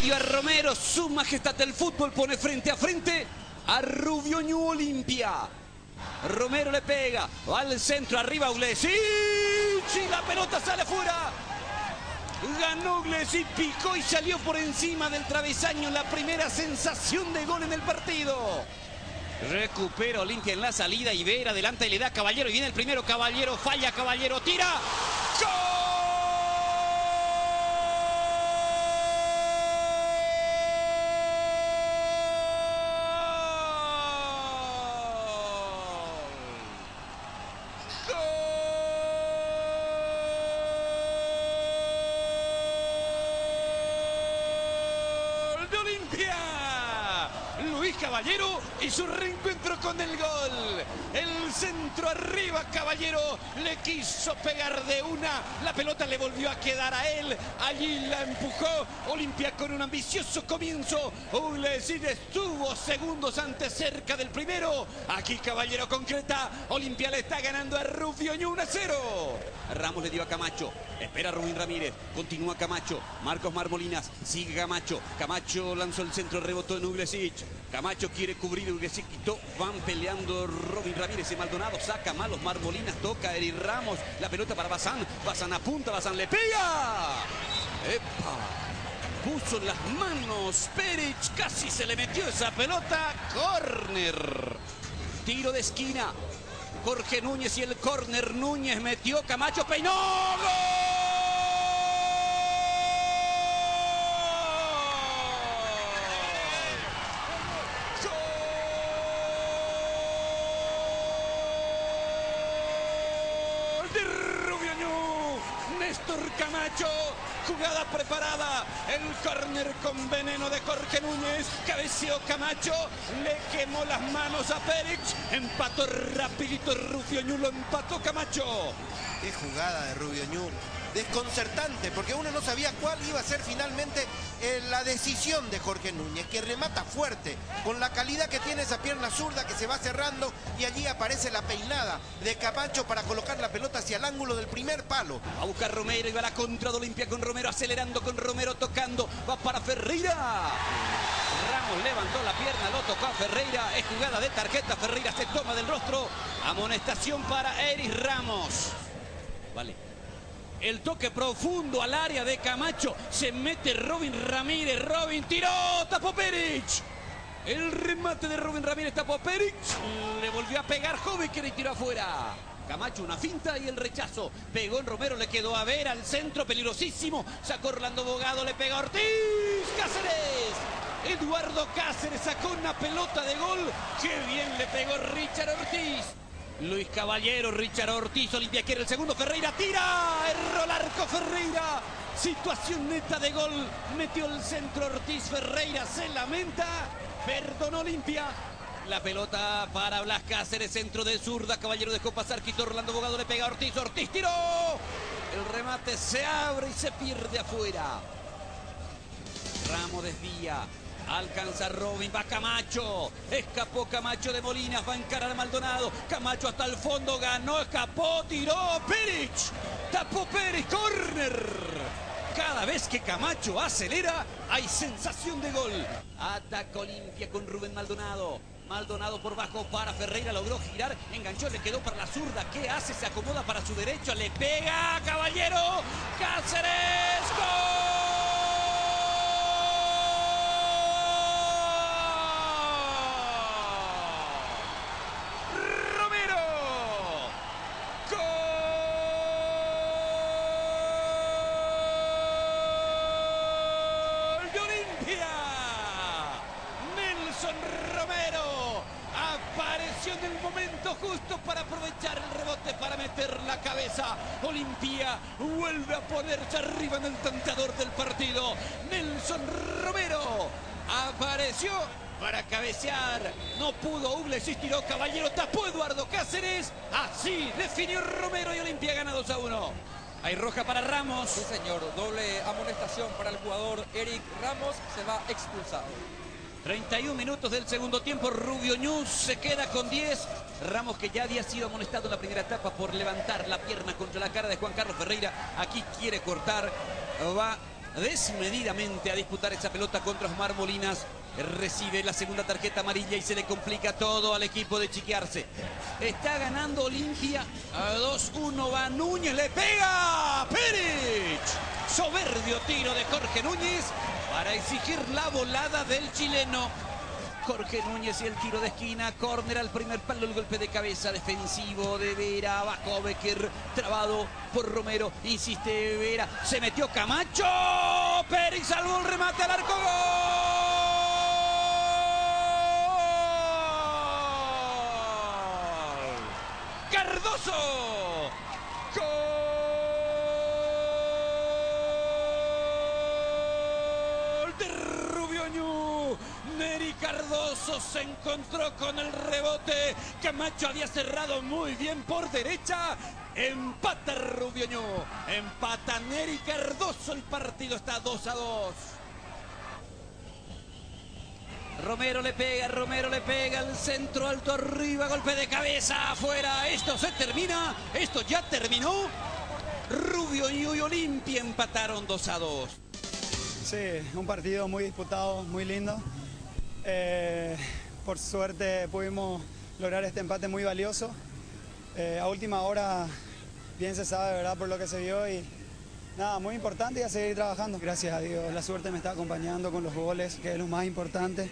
pidió a Romero. Su majestad del fútbol pone frente a frente a Rubio Ñu Olimpia. Romero le pega, va al centro, arriba Uglesic, y la pelota sale fuera. Ganó Uglesic, picó y salió por encima del travesaño. La primera sensación de gol en el partido. Recupera Olimpia en la salida y Vera adelanta y le da a Caballero. Y viene el primero, Caballero, falla Caballero, tira. ¡Gol! De Olimpia, Luis Caballero y su reencuentro con el gol. El centro arriba, Caballero le quiso pegar de una, la pelota le volvió a quedar a él, allí la empujó. Olimpia con un ambicioso comienzo. Uglesic estuvo segundos antes cerca del primero. Aquí Caballero concreta, Olimpia le está ganando a Rubio Ñu 1-0. Ramos le dio a Camacho, espera Rubén Ramírez, continúa Camacho, Marcos Marmolinas, sigue Camacho, Camacho lanzó el centro, rebotó en Uglesic, Camacho quiere cubrir, Uglesic quitó, van peleando Rubén Ramírez y Maldonado, saca malos Marmolinas, toca Eric Ramos, la pelota para Bazán, Bazán apunta, Bazán le pega, ¡epa! Puso las manos Peric, casi se le metió esa pelota, córner, tiro de esquina. Jorge Núñez y el córner, Núñez metió, Camacho peinó, ¡gol! ¡Gol de Rubio Ñu! Néstor Camacho, jugada preparada, el córner con veneno de Jorge Núñez, cabeceó Camacho, le quemó las manos a Peric, empató rapidito Rubio Ñu, lo empató Camacho. Qué jugada de Rubio Ñu, desconcertante, porque uno no sabía cuál iba a ser finalmente la decisión de Jorge Núñez, que remata fuerte, con la calidad que tiene esa pierna zurda que se va cerrando, y allí aparece la peinada de Camacho para colocar la pelota hacia el ángulo del primer palo. Va a buscar Romero y va a la contra de Olimpia con Romero, acelerando con Romero, tocando, va para Ferreira. Ramos levantó la pierna, lo tocó a Ferreira, es jugada de tarjeta, Ferreira se toma del rostro, amonestación para Eric Ramos. Vale. El toque profundo al área de Camacho. Se mete Robin Ramírez. Robin tiró. Tapó Peric. El remate de Robin Ramírez tapó Peric. Le volvió a pegar Joviker y tiró afuera. Camacho una finta y el rechazo. Pegó en Romero, le quedó a ver al centro. Peligrosísimo. Sacó Orlando Bogado. Le pega a Ortiz. Cáceres. Eduardo Cáceres sacó una pelota de gol. Qué bien le pegó Richard Ortiz. Luis Caballero, Richard Ortiz, Olimpia quiere el segundo, Ferreira tira, erró el arco Ferreira, situación neta de gol, metió el centro Ortiz, Ferreira se lamenta, perdonó Olimpia, la pelota para Blas Cáceres, centro de zurda, Caballero dejó pasar, quitó Orlando Bogado, le pega a Ortiz, Ortiz tiró, el remate se abre y se pierde afuera, Ramos desvía. Alcanza Robin, va Camacho, escapó Camacho de Molinas, va a encarar a Maldonado, Camacho hasta el fondo, ganó, escapó, tiró, Peric, tapó Peric, córner. Cada vez que Camacho acelera, hay sensación de gol. Ataca Olimpia con Rubén Maldonado. Maldonado por bajo para Ferreira, logró girar, enganchó, le quedó para la zurda. ¿Qué hace? Se acomoda para su derecha, le pega, Caballero, Cáceres, ¡gol! Romero apareció en el momento justo para aprovechar el rebote para meter la cabeza. Olimpia vuelve a ponerse arriba en el tanteador del partido. Nelson Romero apareció para cabecear, no pudo, Uglesic tiró, Caballero tapó Eduardo Cáceres. Así definió Romero y Olimpia gana 2-1. Hay roja para Ramos. Sí, señor, doble amonestación para el jugador Eric Ramos, se va expulsado. 31 minutos del segundo tiempo, Rubio Ñu se queda con 10. Ramos, que ya había sido amonestado en la primera etapa por levantar la pierna contra la cara de Juan Carlos Ferreira, aquí quiere cortar, va desmedidamente a disputar esa pelota contra Osmar Molinas. Recibe la segunda tarjeta amarilla y se le complica todo al equipo de Chiquiarce. Está ganando Olimpia a 2-1. Va Núñez, le pega Peric. Soberbio tiro de Jorge Núñez para exigir la volada del chileno. Jorge Núñez y el tiro de esquina, córner al primer palo, el golpe de cabeza defensivo de Vera, abajo Becker, trabado por Romero, insiste Vera, se metió Camacho, Peric salvó el remate al arco, ¡gol! Cardoso, gol de Rubio Ñu. Neri Cardoso se encontró con el rebote. Camacho había cerrado muy bien por derecha. Empata Rubio Ñu. Empata Neri Cardoso. El partido está 2-2. Romero le pega el centro alto arriba, golpe de cabeza afuera. Esto se termina. Esto ya terminó. Rubio Ñu y Olimpia empataron 2-2. Sí, un partido muy disputado, muy lindo. Por suerte pudimos lograr este empate muy valioso. A última hora, bien se sabe, ¿verdad?, por lo que se vio y nada, muy importante y a seguir trabajando. Gracias a Dios, la suerte me está acompañando con los goles, que es lo más importante.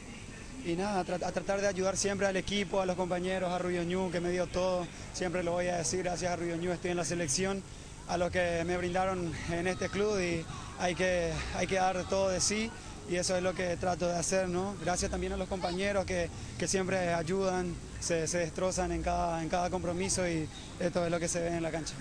Y nada, a tratar de ayudar siempre al equipo, a los compañeros, a Rubio Ñu, que me dio todo. Siempre lo voy a decir, gracias a Rubio Ñu estoy en la selección, a los que me brindaron en este club y hay que dar todo de sí. Y eso es lo que trato de hacer, ¿no? Gracias también a los compañeros que siempre ayudan, se destrozan en cada compromiso y esto es lo que se ve en la cancha.